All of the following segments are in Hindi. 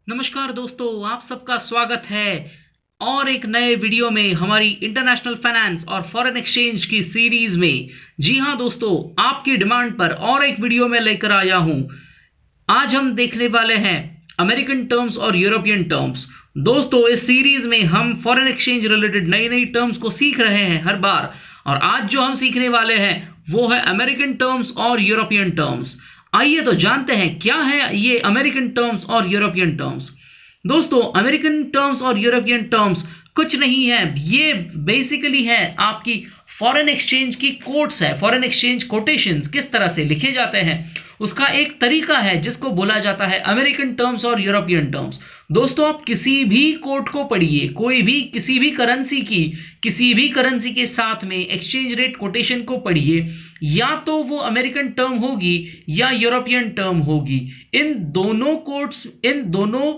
नमस्कार दोस्तों, आप सबका स्वागत है और एक नए वीडियो में हमारी इंटरनेशनल फाइनेंस और फॉरेन एक्सचेंज की सीरीज में। जी हां दोस्तों, आपकी डिमांड पर और एक वीडियो में लेकर आया हूं। आज हम देखने वाले हैं अमेरिकन टर्म्स और यूरोपियन टर्म्स। दोस्तों, इस सीरीज में हम फॉरेन एक्सचेंज रिलेटेड नई नई टर्म्स को सीख रहे हैं हर बार, और आज जो हम सीखने वाले हैं वो है अमेरिकन टर्म्स और यूरोपियन टर्म्स। आइए तो जानते हैं क्या है ये अमेरिकन टर्म्स और यूरोपियन टर्म्स। दोस्तों, अमेरिकन टर्म्स और यूरोपियन टर्म्स कुछ नहीं है, ये बेसिकली है आपकी फॉरेन एक्सचेंज की कोट्स है। फॉरेन एक्सचेंज कोटेशंस किस तरह से लिखे जाते हैं उसका एक तरीका है जिसको बोला जाता है अमेरिकन टर्म्स और यूरोपियन टर्म्स। दोस्तों, आप किसी भी कोट को पढ़िए, कोई भी किसी भी करेंसी के साथ में एक्सचेंज रेट कोटेशन को पढ़िए, या तो वो अमेरिकन टर्म होगी या यूरोपियन टर्म होगी। इन दोनों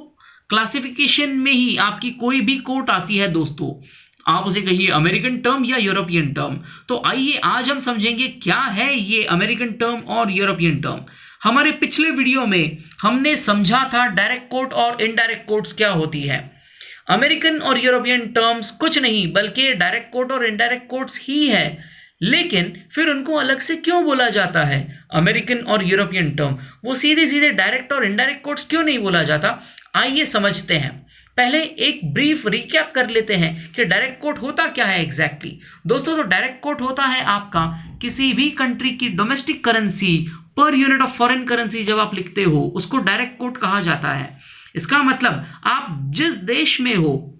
क्लासिफिकेशन में ही आपकी कोई भी कोट आती है दोस्तों, आप उसे कहिए अमेरिकन टर्म या यूरोपियन टर्म। तो आइए आज हम समझेंगे क्या है ये अमेरिकन टर्म और यूरोपियन टर्म। हमारे पिछले वीडियो में हमने समझा था डायरेक्ट कोट और इनडायरेक्ट कोट्स क्या होती है। अमेरिकन और यूरोपियन टर्म्स कुछ नहीं बल्कि डायरेक्ट कोट और इनडायरेक्ट कोट्स ही है, लेकिन फिर उनको अलग से क्यों बोला जाता है अमेरिकन और यूरोपियन टर्म? वो सीधे सीधे डायरेक्ट और इनडायरेक्ट कोट्स क्यों नहीं बोला जाता? आइए समझते हैं। पहले एक ब्रीफ रिकैप कर लेते हैं कि डायरेक्ट कोट होता क्या है एग्जैक्टली। दोस्तों, तो डायरेक्ट कोट होता है आपका किसी भी कंट्री की डोमेस्टिक करेंसी पर यूनिट ऑफ फॉरेन करेंसी जब आप लिखते हो उसको डायरेक्ट कोट कहा जाता है। इसका मतलब आप जिस देश में हो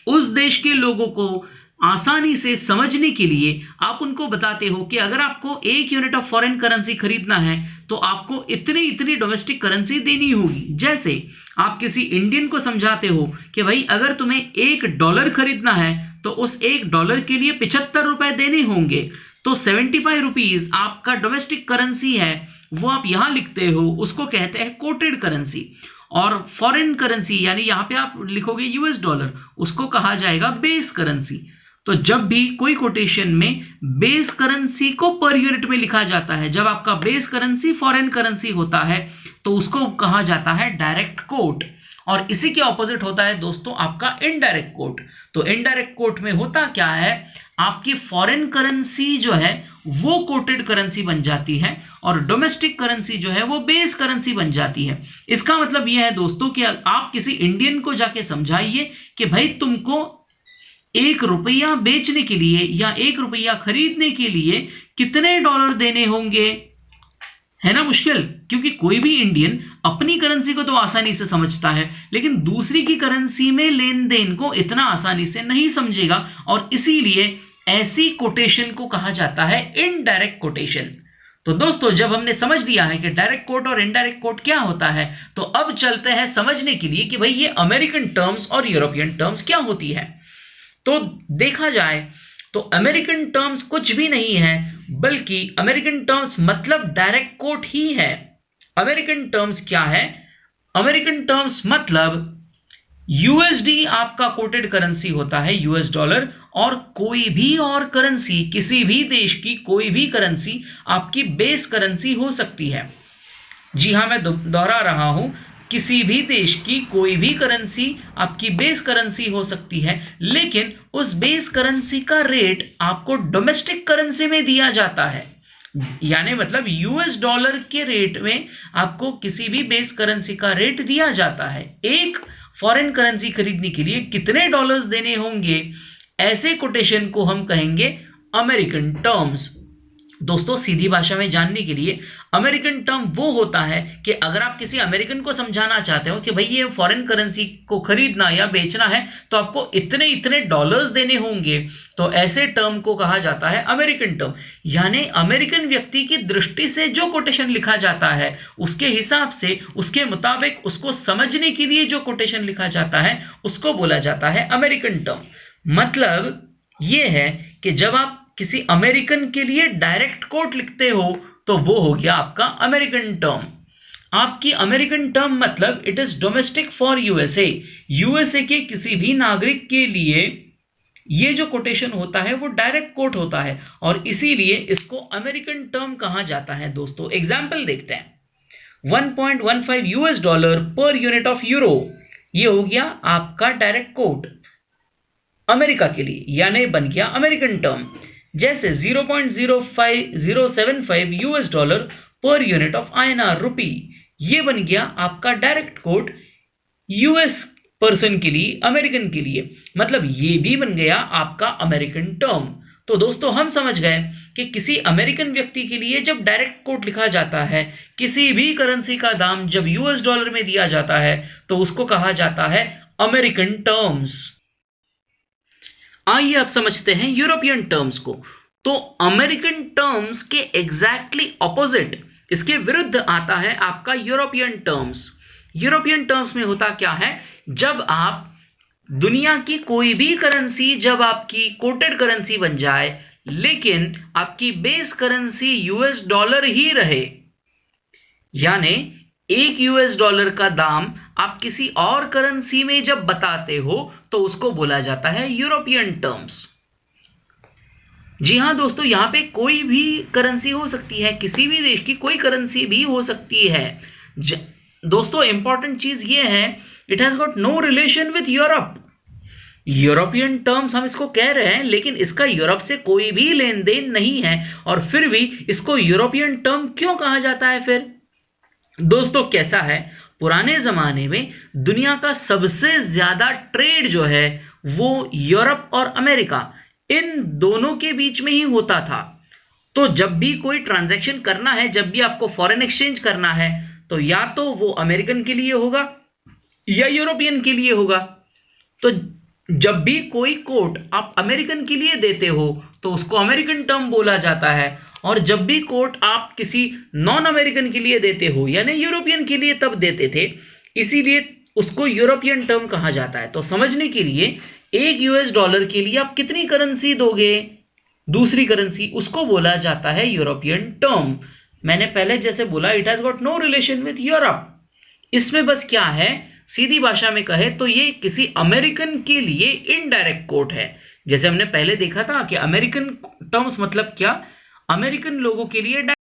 उस देश के लोगों को आसानी से समझने के लिए आप उनको बताते हो कि अगर आपको एक यूनिट ऑफ फॉरेन करेंसी खरीदना है तो आपको इतनी इतनी डोमेस्टिक करेंसी देनी होगी। जैसे आप किसी इंडियन को समझाते हो कि भाई अगर तुम्हें $1 खरीदना है तो उस $1 के लिए 75 रुपए देने होंगे, तो 75 रुपीज आपका डोमेस्टिक करेंसी है वो आप यहां लिखते हो, उसको कहते हैं कोटेड करेंसी। और फॉरेन करेंसी यानी यहां पे आप लिखोगे $, उसको कहा जाएगा बेस करेंसी। तो जब भी कोई कोटेशन में बेस करेंसी को पर यूनिट में लिखा जाता है, जब आपका बेस करेंसी फॉरेन करेंसी होता है तो उसको कहा जाता है डायरेक्ट कोट। और इसी के ऑपोजिट होता है दोस्तों आपका इनडायरेक्ट कोट। तो इनडायरेक्ट कोट में होता क्या है, आपकी फॉरेन करेंसी जो है वो कोटेड करेंसी बन जाती है और डोमेस्टिक करेंसी जो है वो बेस करेंसी बन जाती है। इसका मतलब यह है दोस्तों कि आप किसी इंडियन को जाके समझाइए कि भाई तुमको $1 बेचने के लिए या $1 खरीदने के लिए कितने डॉलर देने होंगे। है ना मुश्किल, क्योंकि कोई भी इंडियन अपनी करेंसी को तो आसानी से समझता है लेकिन दूसरी की करेंसी में लेन देन को इतना आसानी से नहीं समझेगा, और इसीलिए ऐसी कोटेशन को कहा जाता है इनडायरेक्ट कोटेशन। तो दोस्तों, जब हमने समझ लिया है कि डायरेक्ट कोट और इनडायरेक्ट कोट क्या होता है, तो अब चलते हैं समझने के लिए कि भाई ये अमेरिकन टर्म्स और यूरोपियन टर्म्स क्या होती है। तो देखा जाए तो अमेरिकन टर्म्स कुछ भी नहीं है बल्कि अमेरिकन टर्म्स मतलब डायरेक्ट कोट ही है। अमेरिकन टर्म्स क्या है? अमेरिकन टर्म्स मतलब यूएसडी आपका कोटेड करेंसी होता है, $, और कोई भी और करेंसी, किसी भी देश की कोई भी करेंसी आपकी बेस करेंसी हो सकती है। जी हां, मैं दोहरा रहा हूं, किसी भी देश की कोई भी करेंसी आपकी बेस करेंसी हो सकती है, लेकिन उस बेस करेंसी का रेट आपको डोमेस्टिक करेंसी में दिया जाता है। यानी मतलब $, के रेट में आपको किसी भी बेस करेंसी का रेट दिया जाता है। एक फॉरेन करेंसी खरीदने के लिए कितने डॉलर्स देने होंगे, ऐसे कोटेशन को हम कहेंगे अमेरिकन टर्म्स। दोस्तों, सीधी भाषा में जानने के लिए अमेरिकन टर्म वो होता है कि अगर आप किसी अमेरिकन को समझाना चाहते हो कि भाई ये फॉरेन करेंसी को खरीदना या बेचना है तो आपको इतने इतने डॉलर्स देने होंगे, तो ऐसे टर्म को कहा जाता है अमेरिकन टर्म। यानी अमेरिकन व्यक्ति की दृष्टि से जो कोटेशन लिखा जाता है उसके हिसाब से, उसके मुताबिक, उसको समझने के लिए जो कोटेशन लिखा जाता है उसको बोला जाता है अमेरिकन टर्म। मतलब ये है कि जब आप किसी अमेरिकन के लिए डायरेक्ट कोट लिखते हो तो वो हो गया आपका अमेरिकन टर्म। आपकी अमेरिकन टर्म मतलब it is domestic for USA. USA के किसी भी नागरिक के लिए ये जो कोटेशन होता है वो डायरेक्ट कोट होता है और इसीलिए इसको अमेरिकन टर्म कहा जाता है। दोस्तों, एग्जाम्पल देखते हैं। 1.15 US dollar per unit of euro. ये हो गया आपका डायरेक्ट कोट अमेरिका के लिए, यानी बन गया अमेरिकन टर्म। जैसे 0.05075 US dollar per unit of INR rupee, ये बन गया आपका डायरेक्ट कोट यूएस पर्सन के लिए, अमेरिकन के लिए, मतलब ये भी बन गया आपका अमेरिकन टर्म। तो दोस्तों हम समझ गए कि किसी अमेरिकन व्यक्ति के लिए जब डायरेक्ट कोट लिखा जाता है, किसी भी करेंसी का दाम जब यूएस डॉलर में दिया जाता है तो उसको कहा जाता है अमेरिकन टर्म्स। आइए अब समझते हैं यूरोपियन टर्म्स को। तो अमेरिकन टर्म्स के एग्जैक्टली ऑपोजिट, इसके विरुद्ध आता है आपका यूरोपियन टर्म्स। यूरोपियन टर्म्स में होता क्या है, जब आप दुनिया की कोई भी करेंसी जब आपकी कोटेड करेंसी बन जाए लेकिन आपकी बेस करेंसी यूएस डॉलर ही रहे, यानी एक यूएस डॉलर का दाम आप किसी और करेंसी में जब बताते हो तो उसको बोला जाता है यूरोपियन टर्म्स। जी हां दोस्तों, यहां पे कोई भी करेंसी हो सकती है, किसी भी देश की कोई करेंसी भी हो सकती है। दोस्तों इंपॉर्टेंट चीज ये है, it has got no relation with Europe. European terms हम इसको कह रहे हैं लेकिन इसका यूरोप से कोई भी लेन देन नहीं है, और फिर भी इसको यूरोपियन टर्म क्यों कहा जाता है फिर? दोस्तों कैसा है, पुराने जमाने में दुनिया का सबसे ज्यादा ट्रेड जो है वो यूरोप और अमेरिका, इन दोनों के बीच में ही होता था। तो जब भी कोई ट्रांजैक्शन करना है, जब भी आपको फॉरेन एक्सचेंज करना है, तो या तो वो अमेरिकन के लिए होगा या यूरोपियन के लिए होगा। तो जब भी कोई कोट आप अमेरिकन के लिए देते हो तो उसको अमेरिकन टर्म बोला जाता है, और जब भी कोट आप किसी नॉन अमेरिकन के लिए देते हो यानी यूरोपियन के लिए तब देते थे, इसीलिए उसको यूरोपियन टर्म कहा जाता है। तो समझने के लिए, एक यूएस डॉलर के लिए आप कितनी करेंसी दोगे, दूसरी करेंसी, उसको बोला जाता है यूरोपियन टर्म। मैंने पहले जैसे बोला, it has got no relation with Europe. इसमें बस क्या है, सीधी भाषा में कहे तो ये किसी अमेरिकन के लिए इनडायरेक्ट कोट है। जैसे हमने पहले देखा था कि अमेरिकन टर्म्स मतलब क्या, अमेरिकन लोगों के लिए